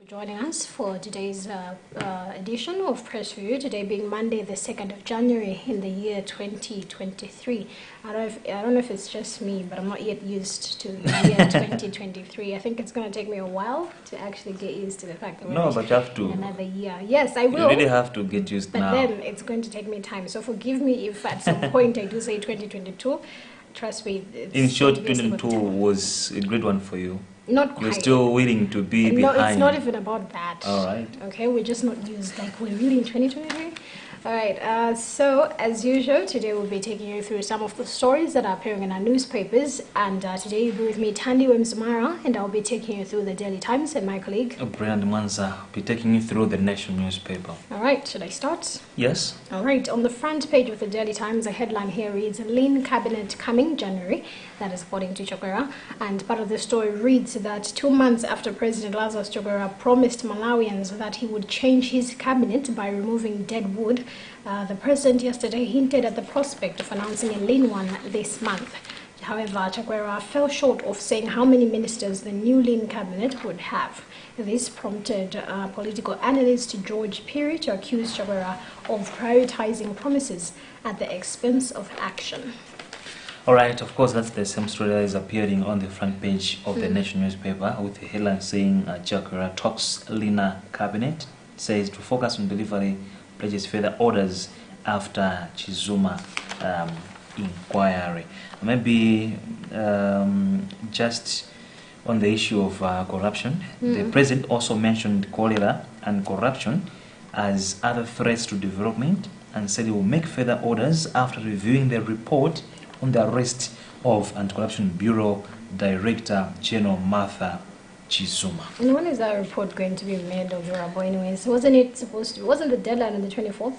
Joining us for today's edition of Press Review, today being Monday the 2nd of January in the year 2023. I don't know if it's just me, but I'm not yet used to the year 2023. I think it's going to take me a while to actually get used to the fact that but you have to. Another year. Yes, I will. You really have to get used now. But then it's going to take me time. So forgive me if at some point I do say 2022. Trust me. In short, 2022 was a great one for you. Not quite. You're still willing to be behind. No, it's not even about that. All right. Okay, we're just not used. Like, we're really in 2023. All right. So, as usual, today we'll be taking you through some of the stories that are appearing in our newspapers. And today you'll be with me, Tandy Wemsumara, and I'll be taking you through the Daily Times, and my colleague Brian Manza will be taking you through the Nation newspaper. All right. Should I start? Yes. All right. On the front page of the Daily Times, a headline here reads, Lean Cabinet coming January. That is according to Chokwera. And part of the story reads that 2 months after President Lazarus Chokwera promised Malawians that he would change his cabinet by removing dead wood, the president yesterday hinted at the prospect of announcing a lean one this month. However, Chokwera fell short of saying how many ministers the new lean cabinet would have. This prompted political analyst George Peary to accuse Chokwera of prioritizing promises at the expense of action. All right, of course, that's the same story that is appearing on the front page of the Nation newspaper with the headline saying Chokwera talks leaner cabinet, says to focus on delivery, pledges further orders after Chizuma inquiry. Maybe just on the issue of corruption, the president also mentioned cholera and corruption as other threats to development and said he will make further orders after reviewing the report on the arrest of Anti-Corruption Bureau Director General Martha Chizuma. And when is that report going to be made of Yorabo anyways? Wasn't the deadline on the 24th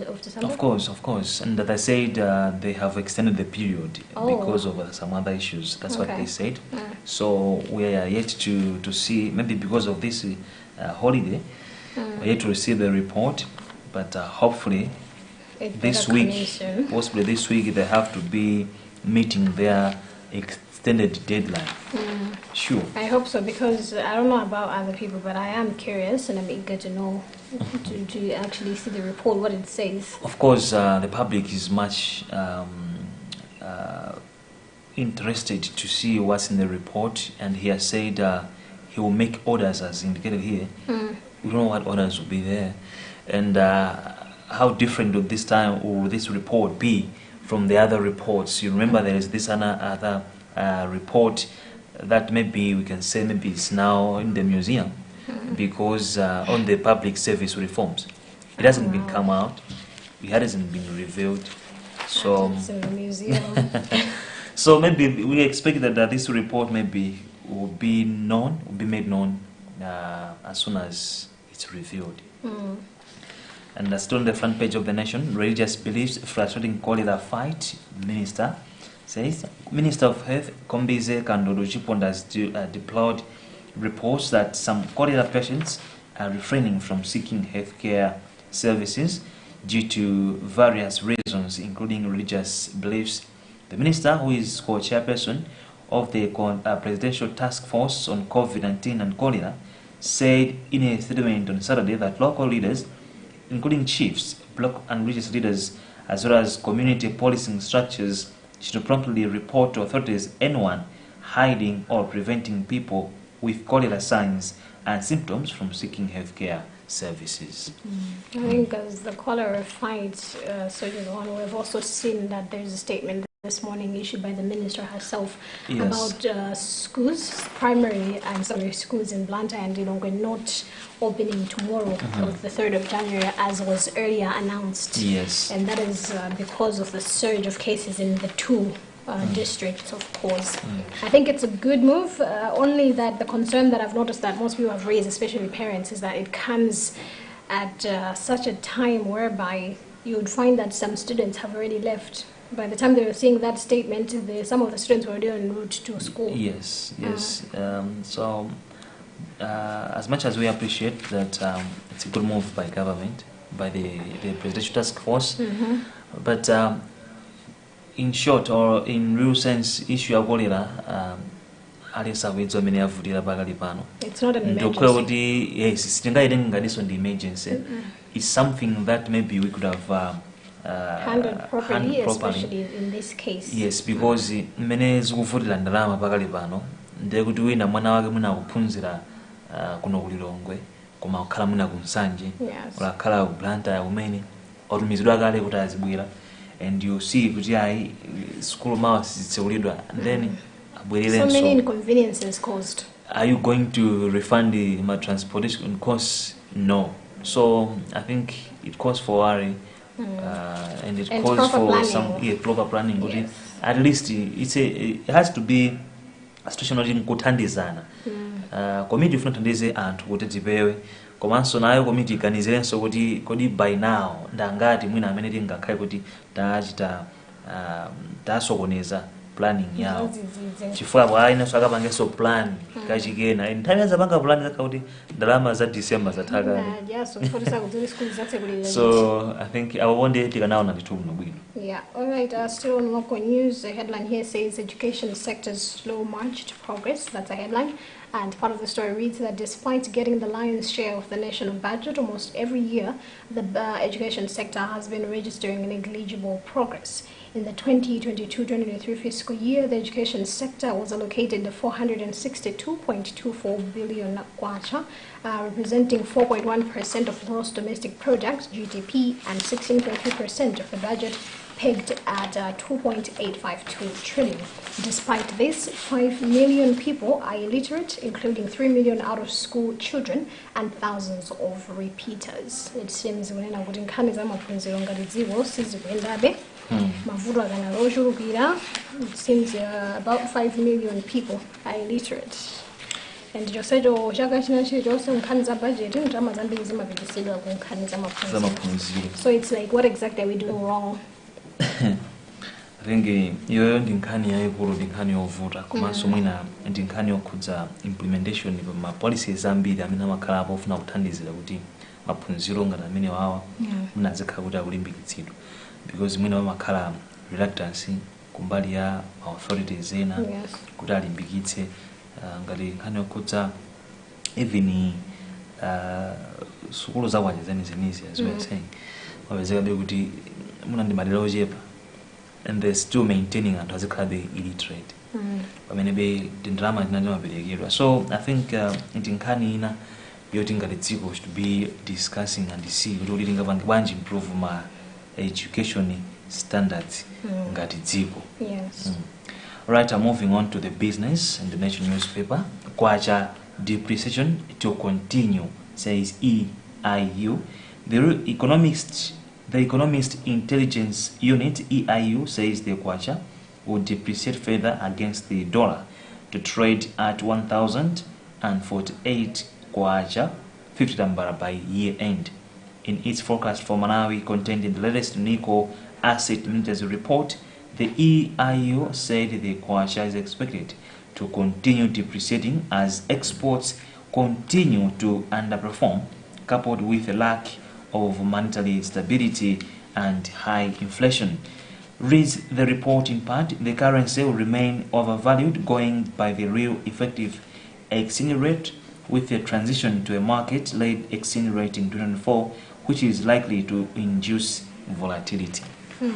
of December? Of course. And that I said they have extended the period because of some other issues. That's what they said. So we are yet to see, maybe because of this holiday, we're yet to receive the report. But hopefully this week, possibly this week, they have to be meeting their extended deadline. Sure. I hope so, because I don't know about other people, but I am curious and I'm eager to know, to actually see the report, what it says. Of course, the public is much interested to see what's in the report, and he has said he will make orders as indicated here. We don't know what orders will be there, and how different would this time or this report be from the other reports. You remember there is this other report that maybe we can say maybe it's now in the museum because on the public service reforms. It hasn't been come out. It hasn't been revealed. So it's in the museum. So maybe we expect that this report maybe will be made known as soon as it's revealed. And still on the front page of the Nation, religious beliefs frustrating cholera fight. Minister says, Minister of Health Kombize Kandodo Chiponda has deplored reports that some cholera patients are refraining from seeking healthcare services due to various reasons, including religious beliefs. The minister, who is co-chairperson of the Presidential Task Force on COVID-19 and cholera, said in a statement on Saturday that local leaders, including chiefs, block and religious leaders, as well as community policing structures, should promptly report to authorities anyone hiding or preventing people with cholera signs and symptoms from seeking healthcare services. I think as the cholera fight surges on, we've also seen that there's a statement this morning issued by the minister herself about schools, primary and secondary schools in Luntha and Lilongwe not opening tomorrow, the 3rd of January, as was earlier announced. Yes. And that is because of the surge of cases in the two districts, of course. I think it's a good move, only that the concern that I've noticed that most people have raised, especially parents, is that it comes at such a time whereby you would find that some students have already left. By the time they were seeing that statement, some of the students were already en route to school. Yes. So, as much as we appreciate that it's a good move by government, by the Presidential Task Force, but in short, or in real sense, issue of cholera alisawidzo amene avutira pakali pano. It's not an Ndokwe emergency. kuti yes, sitingaite ngadiso ndi emergency. It's something that maybe we could have Handled properly, especially in this case. Yes, because mmene zikuvutira ndalama pakali pano ndiye kuti wina mwana wake mwina akuphunzira kuno kulilongwe koma kukhala mwina kumsanje ola khala kublanta umene otumizidwa kale kuti azibwera, and you see kuti ayi school mawa sizitsekulidwa, and then abwererenso. So many inconveniences caused. Are you going to refund my transportation costs? No. So I think it calls for worry, and it calls for planning. some proper planning. Yes. At least it has to be a situation where kuthandizana. Committee ifuna thandize anthu kuti tipewe, komanso nayo committee ikanizirenso kuti kodi by now ndangati mwina amene tingakhale kuti tachita tasokoneza planning yawo chifukwa bwaina swakapangeso plan kachikena nthawi yazapanga plan zakauti ndalama za December zathaka. So I think awonde tikanaona vitu bwino. Yeah, all right. Still on local news, the headline here says education sector's slow march to progress. That's a headline. And part of the story reads that despite getting the lion's share of the national budget almost every year, the education sector has been registering negligible progress. In the 2022-2023 fiscal year, the education sector was allocated 462.24 billion kwacha, representing 4.1% of gross domestic product (GDP) and 16.3% of the budget, pegged at 2.852 trillion. Despite this, 5 million people are illiterate, including 3 million out-of-school children and thousands of repeaters. It seems it seems about 5 million people are illiterate. And you said, oh, so it's like, what exactly are we doing wrong? I think iyo ndi nkhani yayikulu, ndi nkhani yovuta komanso mwina ndi nkhani yokhudza implementation of ma policies ambiri amene amakhalapo ofuna kuthandizira kuti maphunziro ngati amene wawa munazikhala kuti akulimbikitsidwa, because mwina wamakhala reluctance kumbali ya authorities ena kuti alimbikitse ngati nkhani yokhudza even sukulu zakwacha zenizenizi, as we are saying, wapezekabe kuti muna ndi madera ochepa and they're still maintaining and azikhala be illiterate pamene be ndalama zinazimaperekedwa. So I think ndi nkhani ina yoti ngati dziko should be discussing and see kuti lingapange bwanji improve ma education standards ngati dziko. Yes. Right, moving on to the business and the national newspaper. Kwacha depreciation to continue, says EIU. The Economist Intelligence Unit, EIU, says the kwacha would depreciate further against the dollar to trade at 1,048 kwacha 50 tambara by year end. In its forecast for Malawi contained in the latest Nico Asset Managers report, the EIU said the kwacha is expected to continue depreciating as exports continue to underperform, coupled with a lack of monetary stability and high inflation. Reads the report in part, the currency will remain overvalued going by the real effective exchange rate, with a transition to a market-led exchange rate in 2024, which is likely to induce volatility. All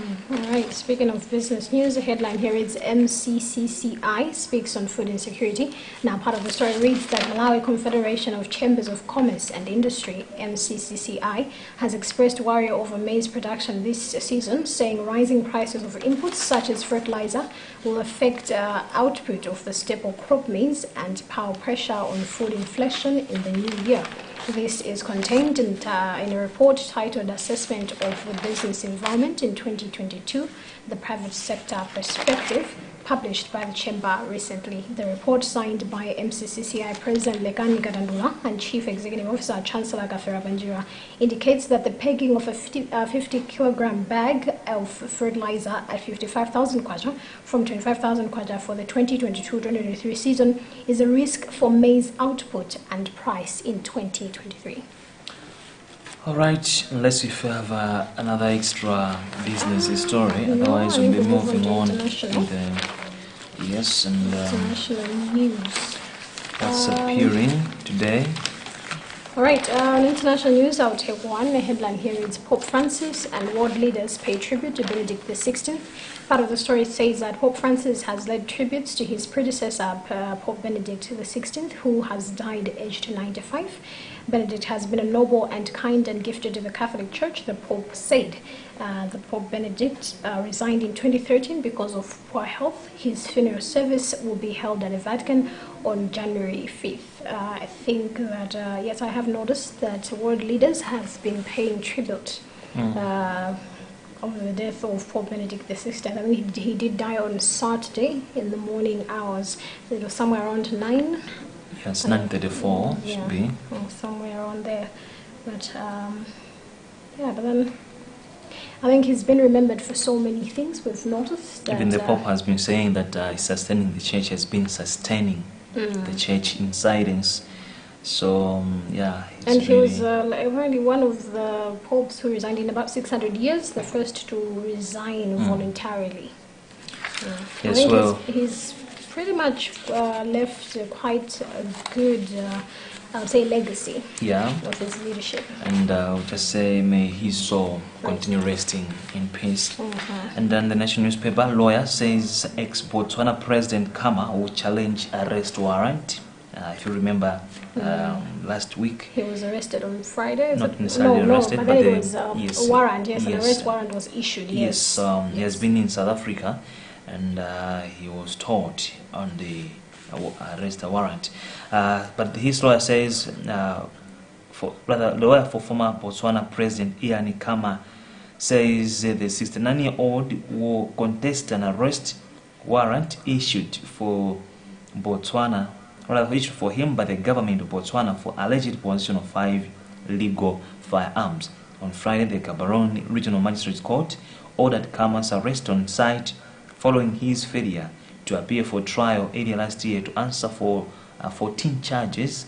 right, speaking of business news, the headline here is MCCCI speaks on food insecurity. Now, part of the story reads that Malawi Confederation of Chambers of Commerce and Industry, MCCCI, has expressed worry over maize production this season, saying rising prices of inputs such as fertilizer will affect output of the staple crop maize and power pressure on food inflation in the new year. This is contained in a report titled Assessment of the Business Environment in 2022, the Private Sector Perspective, published by the Chamber recently. The report, signed by MCCCI President Lekani Gadandula and Chief Executive Officer Chancellor Gafera Banjira, indicates that the pegging of a 50-kilogram bag of fertilizer at 55,000 kwacha from 25,000 kwacha for the 2022-2023 season is a risk for maize output and price in 2023. All right, unless if you have another extra business story, otherwise we'll be moving on to the Yes, and International news. that's appearing today. All right, on international news, I'll take one. The headline here reads, Pope Francis and world leaders pay tribute to Benedict XVI. Part of the story says that Pope Francis has led tributes to his predecessor, Pope Benedict XVI, who has died aged 95. Benedict has been a noble and kind and gifted to the Catholic Church, the Pope said. The Pope Benedict resigned in 2013 because of poor health. His funeral service will be held at the Vatican on January 5th. I think that, yes, I have noticed that world leaders have been paying tribute over the death of Pope Benedict XVI. I mean, he did die on Saturday in the morning hours. It was somewhere around 9. Yes, 9:34 should be. Somewhere around there. But, yeah, but then I think he's been remembered for so many things. We've noticed that Even the Pope has been saying that sustaining the church has been sustaining the church in silence. So, yeah. And he was really one of the popes who resigned in about 600 years, the first to resign voluntarily. Yes, I think well, he's pretty much left quite a good, I would say, legacy of his leadership. And I would just say, may his soul continue resting in peace. And then the national newspaper, lawyer says ex-Botswana President Kama will challenge arrest warrant. If you remember, last week. He was arrested on Friday. Not necessarily arrested, but but then it was a warrant. Yes, an arrest warrant was issued. Yes, he has been in South Africa, and he was told on the arrest warrant. But his lawyer says, lawyer for former Botswana President Ian Kama says the 69-year-old will contest an arrest warrant issued for Botswana, rather issued for him by the government of Botswana for alleged possession of 5 illegal firearms. On Friday, the Gaborone Regional Magistrates Court ordered Kama's arrest on site following his failure to appear for trial earlier last year to answer for 14 charges,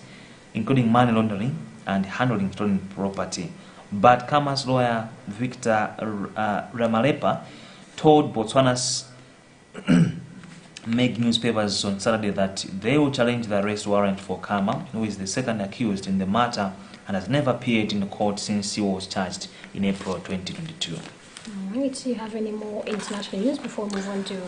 including money laundering and handling stolen property. But Kama's lawyer, Victor Ramalepa, told Botswana's Meg newspapers on Saturday that they will challenge the arrest warrant for Kama, who is the second accused in the matter and has never appeared in the court since he was charged in April 2022. All right, do you have any more international news before we move on to...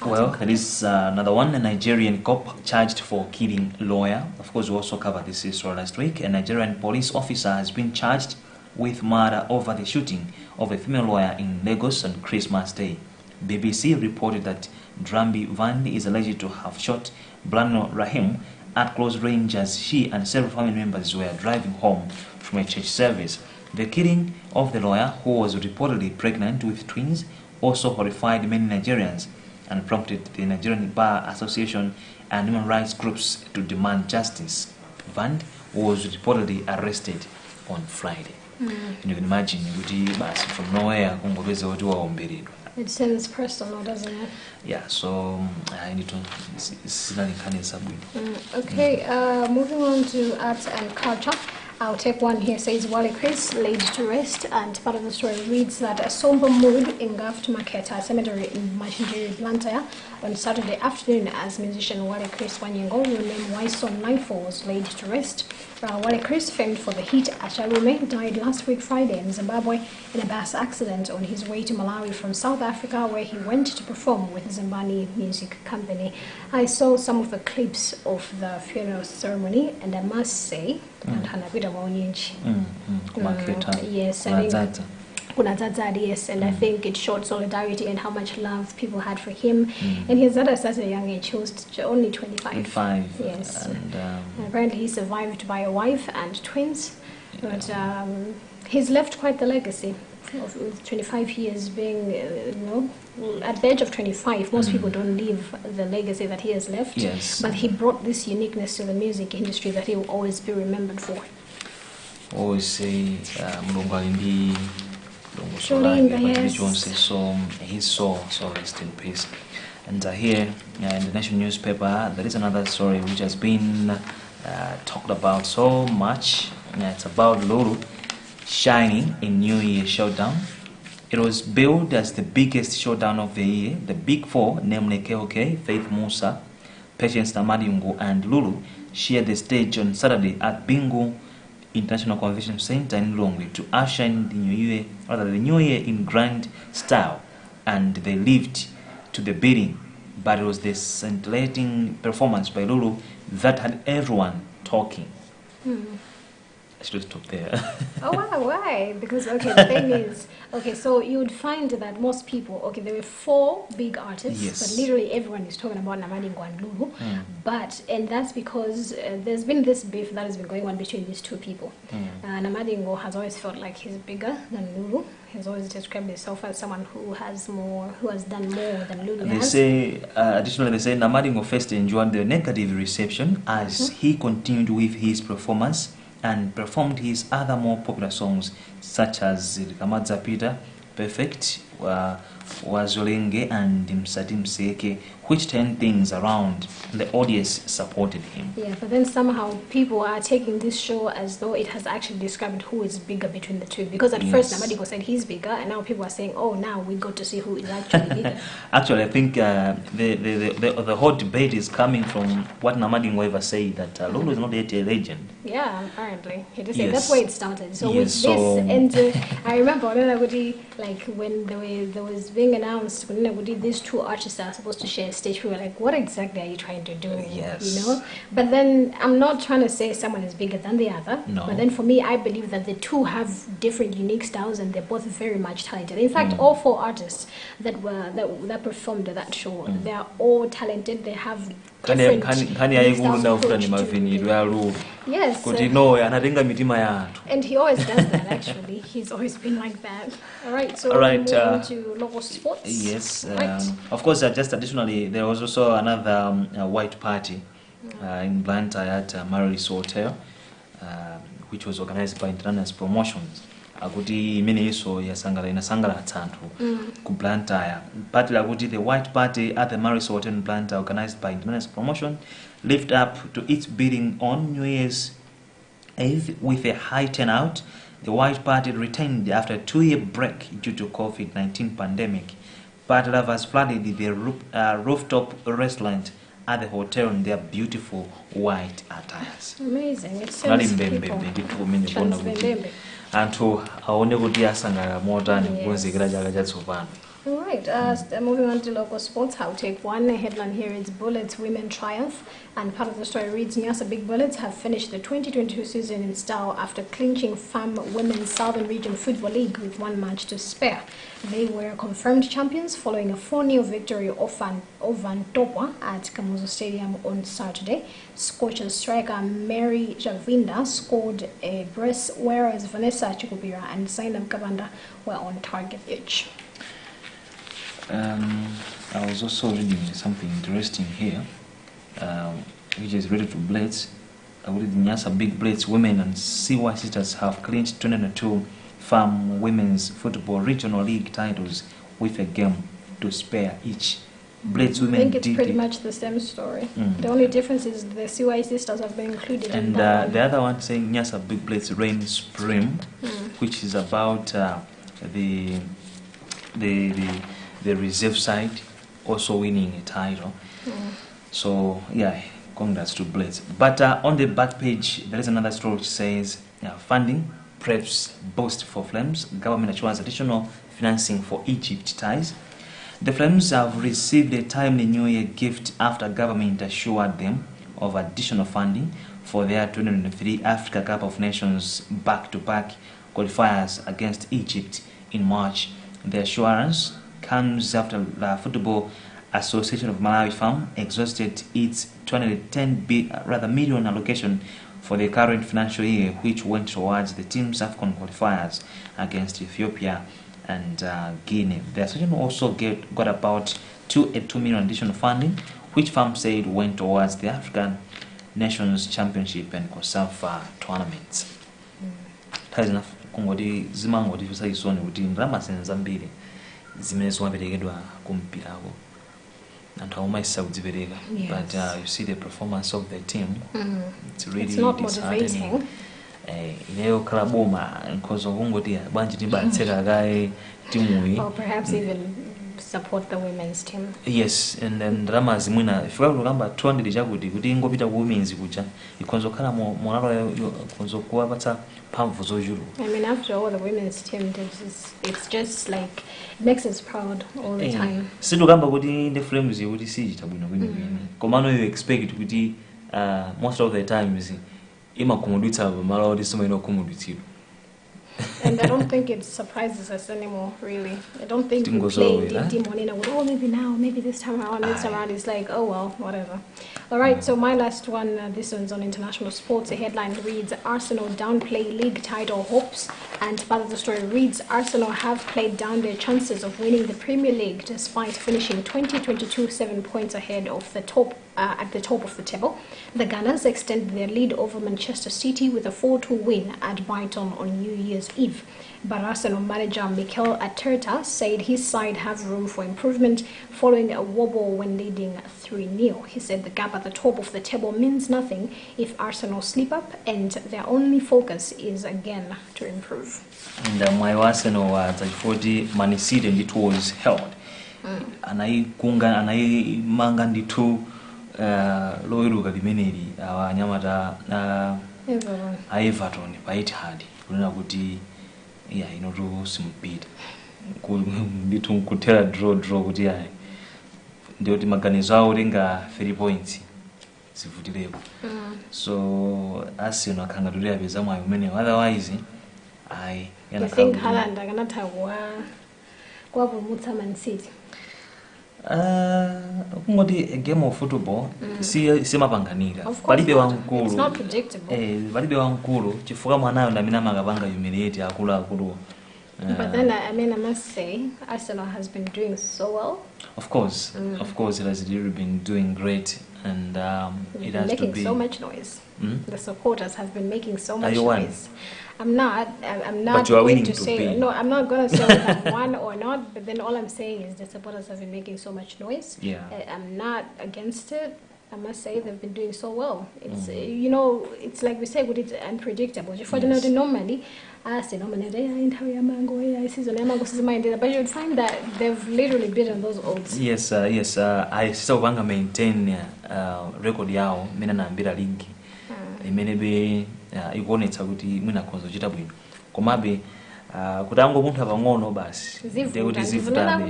Well, there is another one, a Nigerian cop charged for killing lawyer. Of course, we also covered this issue last week. A Nigerian police officer has been charged with murder over the shooting of a female lawyer in Lagos on Christmas Day. BBC reported that Drambi Vandi is alleged to have shot Blano Rahim at close range as she and several family members were driving home from a church service. The killing of the lawyer, who was reportedly pregnant with twins, also horrified many Nigerians and prompted the Nigerian Bar Association and human rights groups to demand justice. Vand was reportedly arrested on Friday. And you can imagine, from nowhere, it sounds personal, doesn't it? Yeah, so I need to okay, moving on to arts and culture. I'll take one here. Says Wale Chris laid to rest, and part of the story reads that a somber mood engulfed Maketa Cemetery in Machinjiri, Luntha on Saturday afternoon as musician Wale Chris Wanyengo, real name Wyson Nightfall, was laid to rest. Wale Chris, famed for the hit Acharume, died last week Friday in Zimbabwe in a bus accident on his way to Malawi from South Africa, where he went to perform with the Zimbabwe Music Company. I saw some of the clips of the funeral ceremony, and I must say, yes, yes, and I think it showed solidarity and how much love people had for him. And he died at such a young age. He was only 25. Yes. And apparently he survived by a wife and twins. But he's left quite the legacy of 25 years being, at the age of 25, most people don't leave the legacy that he has left. Yes. But he brought this uniqueness to the music industry that he will always be remembered for. Always say, his soul, so rest in peace. And here in the national newspaper, there is another story which has been talked about so much. It's about Lulu shining in New Year showdown. It was billed as the biggest showdown of the year. The Big Four, namely KOK, Faith Musa, Patience Namadingo, and Lulu, shared the stage on Saturday at Bingo International Convention Center in Longwe to usher in the new year in grand style, and they lived to the beating. But it was the scintillating performance by Lulu that had everyone talking. I should stop there. Oh, wow, why? Because, okay, the thing is, okay, so you would find that most people, okay, there were 4 big artists, Yes. but literally everyone is talking about Namadingo and Lulu. And that's because there's been this beef that has been going on between these 2 people. Namadingo has always felt like he's bigger than Lulu. He's always described himself as someone who has done more than Lulu They has. say, additionally, they say Namadingo first enjoyed the negative reception as he continued with his performance and performed his other more popular songs such as Kamadza Peter, Perfect, Wazolenge, and Msati Mseke, which turned things around. The audience supported him. Yeah, but then somehow people are taking this show as though it has actually described who is bigger between the 2. Because at first Namadingo said he's bigger, and now people are saying, oh, now we got to see who is actually bigger. Actually, I think the whole debate is coming from what Namadingo ever said, that Lulu is not yet a legend. Yeah, apparently. He did say Yes. that's where it started. So Yes, with so- this, and I remember like when there was being announced, when these 2 artists are supposed to share a stage, we were like, what exactly are you trying to do? Yes. You know? But then I'm not trying to say someone is bigger than the other. No. But then for me, I believe that the 2 have different unique styles and they're both very much talented. In fact, all 4 artists that performed at that show, they are all talented. They have different unique styles of approach to- Yes. And And he always does that, actually. He's always been like that. All right, so All right, moving on to local sports. yes, Right. of course, just additionally, there was also another white party in Luntha at Mary's Hotel, which was organized by International Promotions. Akuti imene iso inasangala atatu ku Blantyre. Party lakuti the white party at the Mary's Hotel in Blantyre, organized by International Promotion, lived up to its bidding on New Year's Eve with a high turnout. The white party returned after a 2-year break due to COVID-19 pandemic. Party lovers flooded the rooftop restaurant at the hotel in their beautiful white attires. Amazing. It Nali sends mbembe people. ndithu umene kuona kuti Transbembembe. anthu aone kuti asangala motani Yes. kukonzekera chaka chatsopano. All right, moving on to local sports, I'll take one. Headline here is Bullets Women Triumph. And part of the story reads, Nyasa Big Bullets have finished the 2022 season in style after clinching FAM Women's Southern Region Football League with 1 match to spare. They were confirmed champions following a 4-0 victory over Topwa at Kamuzu Stadium on Saturday. Scorchers striker Mary Javinda scored a brace, whereas Vanessa Chikubira and Zainab Kabanda were on target each. I was also reading something interesting here, which is related to blades. I read Nyasa Big Blades Women and CY Sisters have clinched 2022 FAM Women's Football Regional League titles with a game to spare each. Blades I Women think it's did pretty it. much the same story. The only difference is the CY Sisters have been included in And that the other one saying Nyasa Big Blades Rain Spring, which is about the reserve side also winning a title. So yeah, congrats to Blades. But on the back page, there is another story which says funding preps boost for Flames. Government assures additional financing for Egypt ties. The Flames have received a timely New Year gift after government assured them of additional funding for their 2023 Africa Cup of Nations back-to-back qualifiers against Egypt in March. The assurance comes after the Football Association of Malawi FAM exhausted its 210 million allocation for the current financial year, which went towards the team's AFCON qualifiers against Ethiopia and Guinea. The association also got about 2 million additional funding, which FAM said went towards the African Nations Championship and COSAFA tournaments. Kungoti zimangoti visayisoni kuti ndalama zambiri zimene zimaperekedwa kumpirako anthu aumaisa kudzipereka. Yes. But you see the performance of the team, it's really It's not disheartening. motivating. ineyo khala boma nkhozo kungoti bwanji tibatseka kaye timuyi or perhaps even support the women's team. Yes, and then drama zimwina ifika kugamba 200 chakuti kuti ingopita ku women's kuja ikhonzo khala monalo ikhonzo kuwapatsa mphamvu zochuluka. I mean, after all, the women's team it's just like it makes us proud all the time. Situkamba kuti the frames kuti sichita bwino kwini komano you expect kuti most of the times imakhumudwitsa malo kuti sima inokhumudwitsidwa. And I don't think it surprises us anymore, really. I don't think we play Demonina with, oh, maybe now, maybe this time around, next time around. It's like, oh, well, whatever. All right, so my last one, this one's on international sports. The headline reads, Arsenal downplay league title hopes. And part of the story reads, Arsenal have played down their chances of winning the Premier League despite finishing 2022 7 points ahead of the top at the top of the table. The Gunners extended their lead over Manchester City with a 4-2 win at Brighton on New Year's Eve. But Arsenal manager Mikel Arteta said his side have room for improvement following a wobble when leading 3-0. He said the gap at the top of the table means nothing if Arsenal slip up, and their only focus is again to improve. And my Arsenal was like 40 Man City and it was held. And I manga nditu loiruka limeneli awanyamata Everton paiti hadi kunena kuti inoto simpita nditu kutera draw kuti yayi ndioti maganizo awo linga 3 points zivutileko. So Arsenal akhangatulira peza mwayo umene otherwise you think Haaland akanatha kuwapulumutsa Man City? Kungoti a game of football simapanganika palibe wankulu. It's not predictable. Palibe wankulu chifukwa mwanayo ndamina makapanga humiliate akulu. But then I mean, I must say Arsenal has been doing so well. Of course, it has really been doing great, and it has making to be so much noise. The supporters have been making so much noise. I'm not but you are going to to say pay. No. I'm not going to say whether I'm one or not. But then all I'm saying is the supporters have been making so much noise. Yeah. I'm not against it. I must say they've been doing so well. It's you know, it's like we say, but it's unpredictable. If I don't know normally, I say normally but you'd find that they've literally beaten those odds. Yes. I still want to maintain record yao mina na mbira league. Imene be ikuonetsa kuti mwina khonzo chita bwino. Komabe kutango munthu apang'ono basi ndekuti zivutabe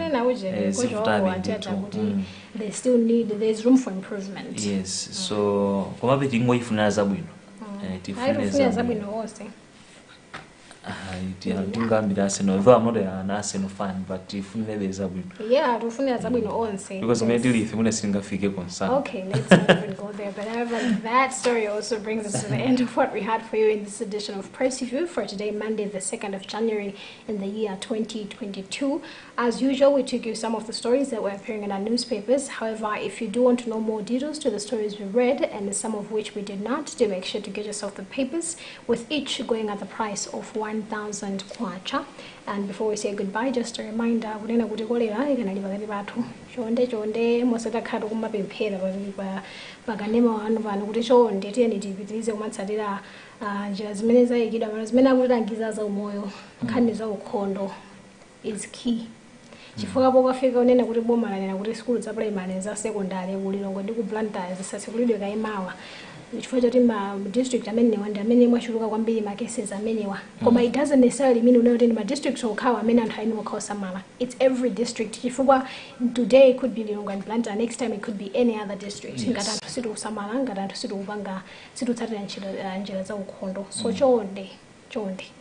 they still there's room for improvement. Yes. So komabe tingoyifunira zabwino tifuna zabwino wonse. Tingambira Arsenal, though I'm not an Arsenal fan, but if you never is a win. Yeah, to find zabwino onse. Because immediately if you want to sing a figure concern. Okay, let's not even go there. But however, that story also brings us to the end of what we had for you in this edition of Press Review for today, Monday, the 2nd of January in the year 2022. As usual, we took you some of the stories that were appearing in our newspapers. However, if you do want to know more details to the stories we read, and some of which we did not, do make sure to get yourself the papers, with each going at the price of 1,000 kwacha. And before we say goodbye, just a reminder, kunena kuti kolera ikanali pakati pathu chonde mosatakhala kumapemphera pakanema wanu pano kuti chonde tiyeni tipitirize kumatsatira njira zimene zayikidwa malo zimene akutilangiza za umoyo. Nkhani za ukhondo is key. Chifukwa pokafika unena kuti boma lanena kuti skulu za primary za secondary kulilongo ndi ku Luntha zisasekulidwe kaimawa. Chifukwa choti ma district amene mwachuluka kwambiri ma cases amenewa. Koma it doesn't necessarily mean unoti ma district okhawa amene anthu aino okhawa samala. It's every district. Chifukwa today it could be Lilongwe and Luntha, next time it could be any other district. Ngati anthu situ kusamala, ngati anthu situ kupanga, situ tsatira njira za ukhondo. So chonde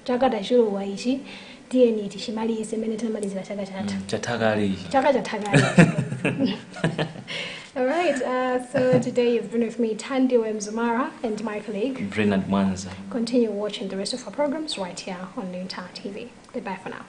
chakata chilowa ichi tiyeni tichimalize mene tinamalizira chaka chathagali. All right, so today you've been with me, Tandi Mzumara, and my colleague, Brennan Mwanza. Continue watching the rest of our programs right here on Luntha TV. Goodbye for now.